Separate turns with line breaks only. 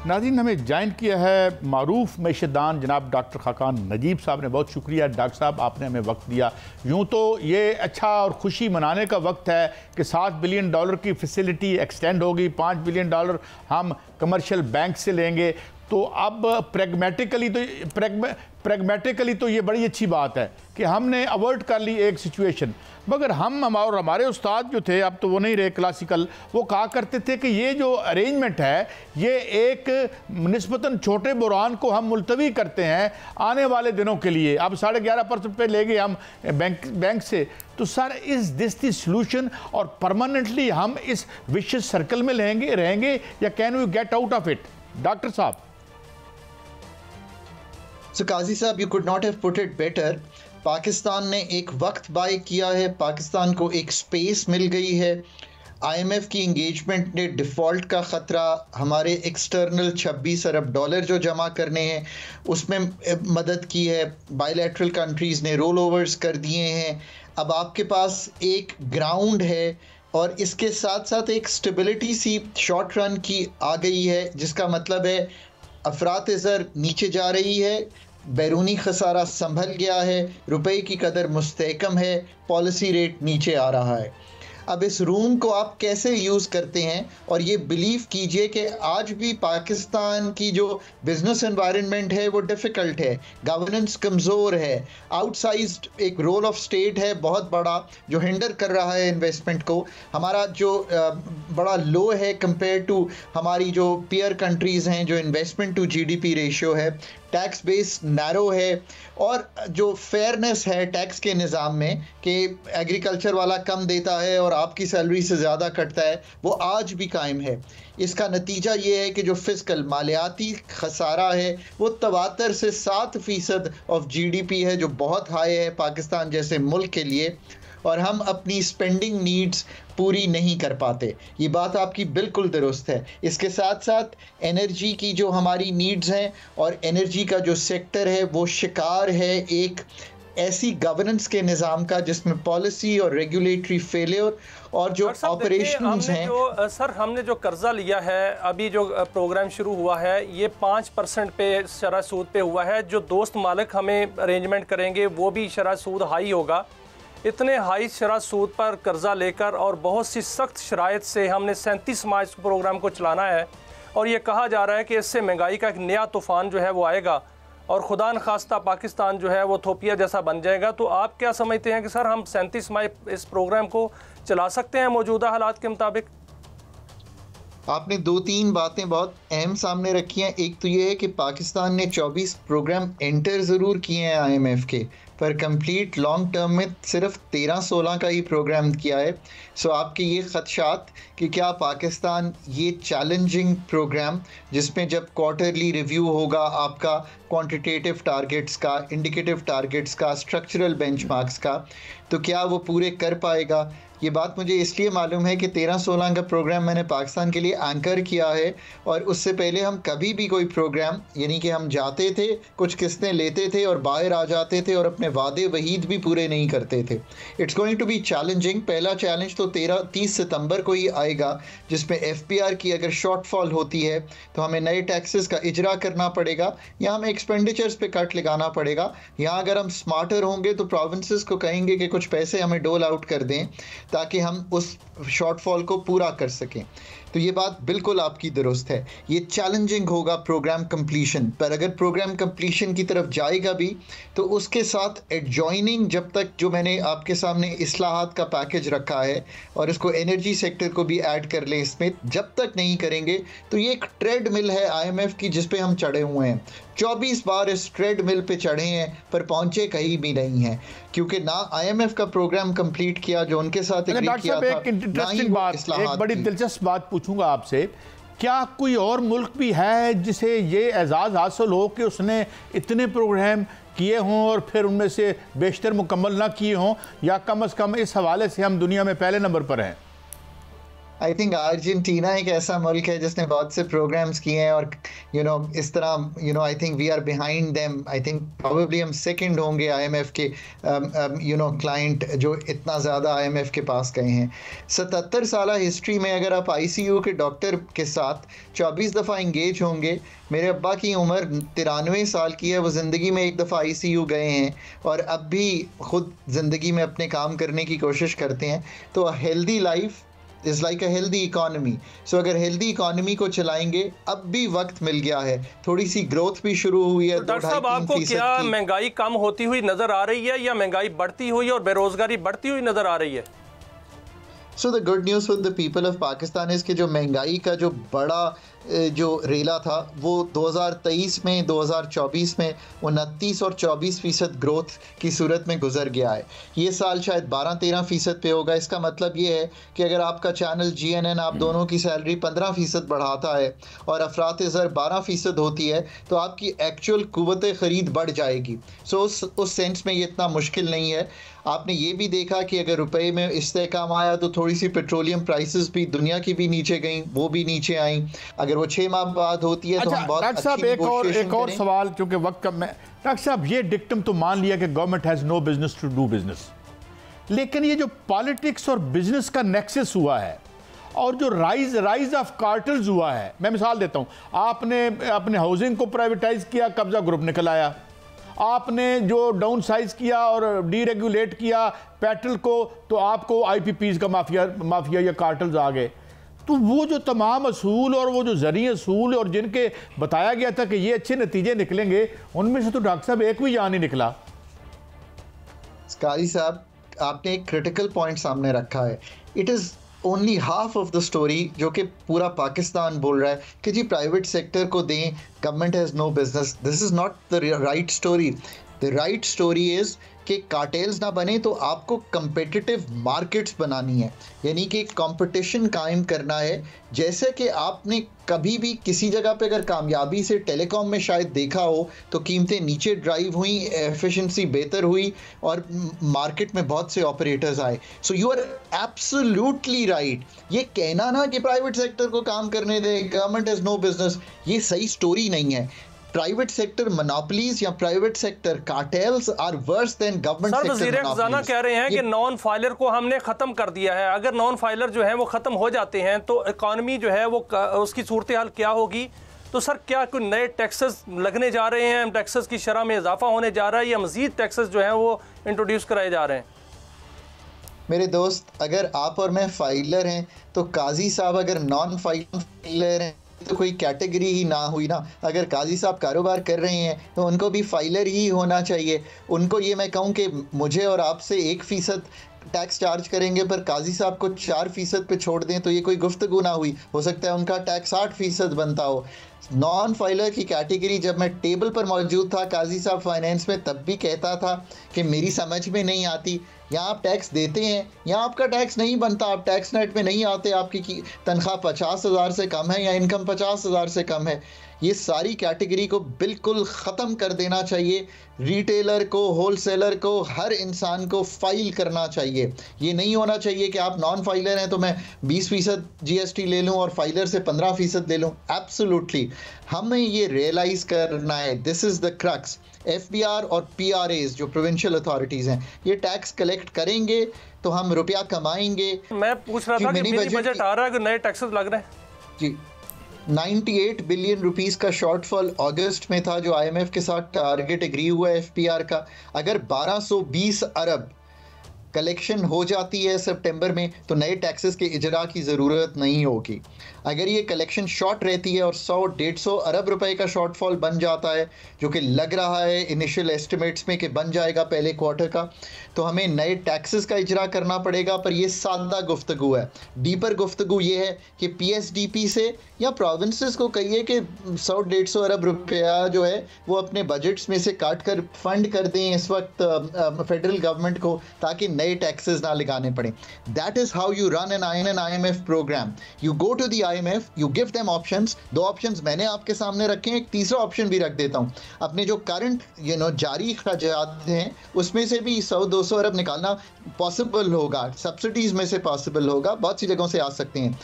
नाज़रीन, हमें ज्वाइन किया है मारूफ मैशदान जनाब डॉक्टर खाकान नजीब साहब ने। बहुत शुक्रिया डॉक्टर साहब, आपने हमें वक्त दिया। यूँ तो ये अच्छा और ख़ुशी मनाने का वक्त है कि $7 बिलियन की फैसिलिटी एक्सटेंड होगी, $5 बिलियन हम कमर्शियल बैंक से लेंगे। तो अब प्रैग्मेटिकली तो ये बड़ी अच्छी बात है कि हमने अवॉइड कर ली एक सिचुएशन। मगर हम और हमारे उस्ताद जो थे, अब तो वो नहीं रहे क्लासिकल, वो कहा करते थे कि ये जो अरेंजमेंट है ये एक निस्बतन छोटे बुरान को हम मुलतवी करते हैं आने वाले दिनों के लिए। अब 11.5% पे ले गए हम बैंक से। तो sir, is this the solution और परमानेंटली हम इस विशियस सर्कल में रहेंगे या can we get out of it? Doctor साहब।
So काजी साहब, you could not have put it better. Pakistan ने एक वक्त बाय किया है, पाकिस्तान को एक स्पेस मिल गई है। IMF की इंगेजमेंट ने डिफ़ॉल्ट का ख़तरा, हमारे एक्सटर्नल $26 अरब जो जमा करने हैं उसमें मदद की है। बायलैटरल कंट्रीज़ ने रोल ओवर्स कर दिए हैं। अब आपके पास एक ग्राउंड है और इसके साथ साथ एक स्टेबिलिटी सी शॉर्ट रन की आ गई है, जिसका मतलब है अफरात ज़र नीचे जा रही है, बैरूनी खसारा संभल गया है, रुपए की कदर मुस्तहकम है, पॉलिसी रेट नीचे आ रहा है। अब इस रूम को आप कैसे यूज़ करते हैं, और ये बिलीव कीजिए कि आज भी पाकिस्तान की जो बिज़नेस एनवायरनमेंट है वो डिफ़िकल्ट है, गवर्नेंस कमज़ोर है, आउटसाइज्ड एक रोल ऑफ स्टेट है बहुत बड़ा जो हिंडर कर रहा है इन्वेस्टमेंट को। हमारा जो बड़ा लो है कंपेयर टू हमारी जो पीयर कंट्रीज़ हैं, जो इन्वेस्टमेंट टू GDP रेशियो है, टैक्स बेस नैरो है, और जो फेयरनेस है टैक्स के निज़ाम में कि एग्रीकल्चर वाला कम देता है और आपकी सैलरी से ज़्यादा कटता है, वो आज भी कायम है। इसका नतीजा ये है कि जो फिस्कल मालियाती खसारा है वो 73 से 7% ऑफ GDP है, जो बहुत हाई है पाकिस्तान जैसे मुल्क के लिए, और हम अपनी स्पेंडिंग नीड्स पूरी नहीं कर पाते। ये बात आपकी बिल्कुल दुरुस्त है। इसके साथ साथ एनर्जी की जो हमारी नीड्स हैं, और एनर्जी का जो सेक्टर है वो शिकार है एक ऐसी गवर्नेंस के निज़ाम का जिसमें पॉलिसी और रेगुलेटरी फेलियर और जो ऑपरेशंस हैं।
सर, हमने जो कर्जा लिया है, अभी जो प्रोग्राम शुरू हुआ है ये 5% पे शरह सूद पे हुआ है। जो दोस्त मालिक हमें अरेंजमेंट करेंगे वो भी शरह सूद हाई होगा। इतने हाई शरह सूद पर कर्जा लेकर और बहुत सी सख्त शराइत से हमने 37 माह इस प्रोग्राम को चलाना है, और ये कहा जा रहा है कि इससे महंगाई का एक नया तूफ़ान जो है वो आएगा और खुदा न खास्ता पाकिस्तान जो है वो थोपिया जैसा बन जाएगा। तो आप क्या समझते हैं कि सर हम 37 माह इस प्रोग्राम को चला सकते हैं मौजूदा हालात के मुताबिक?
आपने 2-3 बातें बहुत अहम सामने रखी हैं। एक तो ये है कि पाकिस्तान ने 24 प्रोग्राम एंटर ज़रूर किए हैं IMF के, पर कंप्लीट लॉन्ग टर्म में सिर्फ 13-16 का ही प्रोग्राम किया है। सो आपके ये ख़दशात कि क्या पाकिस्तान ये चैलेंजिंग प्रोग्राम, जिसमें जब क्वार्टरली रिव्यू होगा आपका क्वांटिटेटिव टारगेट्स का, इंडिकेटिव टारगेट्स का, स्ट्रक्चरल बेंचमार्क्स का, तो क्या वो पूरे कर पाएगा? ये बात मुझे इसलिए मालूम है कि 13-16 का प्रोग्राम मैंने पाकिस्तान के लिए एंकर किया है, और उससे पहले हम कभी भी कोई प्रोग्राम, यानी कि हम जाते थे, कुछ किस्तें लेते थे और बाहर आ जाते थे और अपने वादे वहीद भी पूरे नहीं करते थे। It's going to be challenging. पहला चैलेंज तो 30 सितंबर को ही आएगा, जिसमें FPR की अगर शॉर्टफॉल होती है तो हमें नए टैक्सेस का इजरा करना पड़ेगा, या हमें एक्सपेंडिचर्स पे कट लगाना पड़ेगा। यहाँ अगर हम स्मार्टर होंगे तो प्रोविंसेस को कहेंगे कि कुछ पैसे हमें डोल आउट कर दें ताकि हम उस शॉर्टफॉल को पूरा कर सकें। तो ये बात बिल्कुल आपकी दुरुस्त है। ये चैलेंजिंग होगा प्रोग्राम कंप्लीशन, पर अगर प्रोग्राम कंप्लीशन की तरफ जाएगा भी तो उसके साथ एडजॉइनिंग, जब तक जो मैंने आपके सामने इस्लाहात का पैकेज रखा है और इसको एनर्जी सेक्टर को भी ऐड कर लें इसमें, जब तक नहीं करेंगे तो ये एक ट्रेडमिल है IMF की जिस पे हम चढ़े हुए हैं। 24 बार इस ट्रेडमिल पे चढ़े हैं पर पहुंचे कहीं भी नहीं हैं, क्योंकि ना IMF का प्रोग्राम कंप्लीट किया जो उनके साथ एग्री किया था।
एक इंटरेस्टिंग बात, एक बड़ी दिलचस्प बात पूछूंगा आपसे, क्या कोई और मुल्क भी है जिसे ये एजाज़ हासिल हो कि उसने इतने प्रोग्राम किए हों और फिर उनमें से बेशतर मुकम्मल ना किए हों, या कम अज़ कम इस हवाले से हम दुनिया में पहले नंबर पर हैं?
आई थिंक अर्जेंटीना एक ऐसा मुल्क है जिसने बहुत से प्रोग्राम्स किए हैं और इस तरह I think we are behind them. I think probably हम सेकंड होंगे आईएमएफ के क्लाइंट जो इतना ज़्यादा आईएमएफ के पास गए हैं। 77 साल हिस्ट्री में अगर आप आईसीयू के डॉक्टर के साथ 24 दफ़ा इंगेज होंगे, मेरे अब्बा की उम्र 93 साल की है, वो ज़िंदगी में एक दफ़ा आईसीयू गए हैं और अब भी ख़ुद ज़िंदगी में अपने काम करने की कोशिश करते हैं। तो healthy life is like a healthy economy. So अगर हेल्दी इकॉनमी को चलाएंगे, अब भी वक्त मिल गया है, थोड़ी सी ग्रोथ भी शुरू हुई है।
तो डॉक्टर साहब, आपको क्या महंगाई कम होती हुई नज़र आ रही है या महंगाई बढ़ती हुई और बेरोज़गारी बढ़ती हुई नज़र आ रही है?
So the good news for the people of Pakistan is कि जो महंगाई का जो बड़ा जो रेला था वो 2023 में 2024 में 29 और 24% ग्रोथ की सूरत में गुजर गया है। ये साल शायद 12-13% पे होगा। इसका मतलब ये है कि अगर आपका चैनल GNN आप दोनों की सैलरी 15% बढ़ाता है और अफरात ज़र 12% होती है तो आपकी एक्चुअल कुव्वत ख़रीद बढ़ जाएगी। सो उस सेंस में ये इतना मुश्किल नहीं है। आपने ये भी देखा कि अगर रुपए में इस्तेहकाम आया तो थोड़ी सी पेट्रोलियम प्राइसेस भी दुनिया की भी नीचे गई, वो भी नीचे आई। अगर वो 6 माह बाद होती है तो हम बहुत
डॉक्टर साहब एक और सवाल, चूंकि वक्त कम है। डॉक्टर साहब, ये डिक्टम तो मान लिया कि government has no business to do business, लेकिन ये जो पॉलिटिक्स और बिजनेस का नेक्सस हुआ है और जो राइज ऑफ कार्टल्स हुआ है, मैं मिसाल देता हूँ, आपने अपने हाउसिंग को प्राइवेटाइज किया, कब्जा ग्रुप निकल आया। आपने जो डाउन साइज किया और डीरेगुलेट किया पेट्रोल को, तो आपको IPPs का माफिया या कार्टल्स आ गए। तो वो जो तमाम असूल और वो जो ज़रिए असूल और जिनके बताया गया था कि ये अच्छे नतीजे निकलेंगे, उनमें से तो डॉक्टर साहब एक भी यहाँ नहीं निकला।
कारी साहब, आपने एक क्रिटिकल पॉइंट सामने रखा है। It is only half of the story जो कि पूरा पाकिस्तान बोल रहा है कि जी प्राइवेट सेक्टर को दें, government has no business. This is not the right story. The right story is कि कार्टेल्स ना बने तो आपको कंपेटिटिव मार्केट्स बनानी है, यानी कि कंपटीशन कायम करना है। जैसे कि आपने कभी भी किसी जगह पे अगर कामयाबी से टेलीकॉम में शायद देखा हो तो कीमतें नीचे ड्राइव हुई, एफिशिएंसी बेहतर हुई और मार्केट में बहुत से ऑपरेटर्स आए। So you are absolutely right. ये कहना ना कि प्राइवेट सेक्टर को काम करने दे, गवर्नमेंट हैज़ नो बिजनेस, ये सही स्टोरी नहीं है। प्राइवेट सेक्टर मोनोपोलीज या private sector cartels are worse than government sector monopolies.
वज़ीर ख़ज़ाना कह रहे हैं कि नॉन फाइलर को हमने ख़त्म कर दिया है। अगर नॉन फाइलर जो है वो ख़त्म हो जाते हैं तो इकॉनमी जो है वो उसकी सूरत हाल क्या होगी? तो सर, क्या कोई नए टैक्सेस लगने जा रहे हैं, टैक्सेस की शरह में इजाफा होने जा रहा है या मज़ीद टैक्सेस जो हैं वो इंट्रोड्यूस कराए जा रहे हैं?
मेरे दोस्त, अगर आप और मैं फाइलर हैं तो काजी साहब अगर नॉन फाइलर हैं तो कोई कैटेगरी ही ना हुई ना। अगर काजी साहब कारोबार कर रहे हैं तो उनको भी फाइलर ही होना चाहिए। उनको ये मैं कहूँ कि मुझे और आपसे 1% टैक्स चार्ज करेंगे पर काजी साहब को 4% पे छोड़ दें तो ये कोई गुफ्तगू ना हुई। हो सकता है उनका टैक्स 8% बनता हो। नॉन फाइलर की कैटेगरी, जब मैं टेबल पर मौजूद था काजी साहब फाइनेंस में, तब भी कहता था कि मेरी समझ में नहीं आती, यहाँ आप टैक्स देते हैं, यहाँ आपका टैक्स नहीं बनता, आप टैक्स नेट में नहीं आते, आपकी तनख्वाह 50,000 से कम है या इनकम 50,000 से कम है। ये सारी कैटेगरी को बिल्कुल ख़त्म कर देना चाहिए। रिटेलर को, होलसेलर को, हर इंसान को फ़ाइल करना चाहिए। ये नहीं होना चाहिए कि आप नॉन फाइलर हैं तो मैं 20% GST ले लूँ और फाइलर से 15% ले लूँ। एब्सोल्युटली हमें ये रियलाइज़ करना है। This is the crux. FBR और PRAs जो प्रोविंशियल अथॉरिटीज़ हैं, ये टैक्स कलेक्ट करेंगे तो हम रुपया कमाएंगे।
मैं पूछ रहा था कि मिनी बजट आ रहा है, नए टैक्सेस लग रहे हैं
जी। 98 बिलियन रुपीस का शॉर्टफॉल अगस्त में था जो IMF के साथ टारगेट एग्री हुआ है FPR का। अगर 1220 अरब कलेक्शन हो जाती है सितंबर में तो नए टैक्सेस के इजरा की ज़रूरत नहीं होगी। अगर ये कलेक्शन शॉर्ट रहती है और 100-150 अरब रुपए का शॉर्टफॉल बन जाता है, जो कि लग रहा है इनिशियल एस्टिमेट्स में कि बन जाएगा पहले क्वार्टर का, तो हमें नए टैक्सेस का इजरा करना पड़ेगा। पर ये सादा गुफ्तगू है। डीपर गुफ्तगू ये है कि PSDP से या प्रोविंसेस को कहिए कि 100-150 अरब रुपया जो है वो अपने बजट्स में से काट कर फंड कर दें इस वक्त फेडरल गवर्नमेंट को, ताकि नए टैक्सेस ना लगाने पड़े। That is how you run an IMF programme. You go to the IMF, you give them options. 2 options मैंने आपके सामने रखे हैं, एक तीसरा ऑप्शन भी रख देता हूँ। अपने जो करंट जारी खर्चात हैं उसमें से भी 100-200 अरब निकालना पॉसिबल होगा, सब्सिडीज़ में से पॉसिबल होगा, बहुत सी जगहों से आ सकते हैं।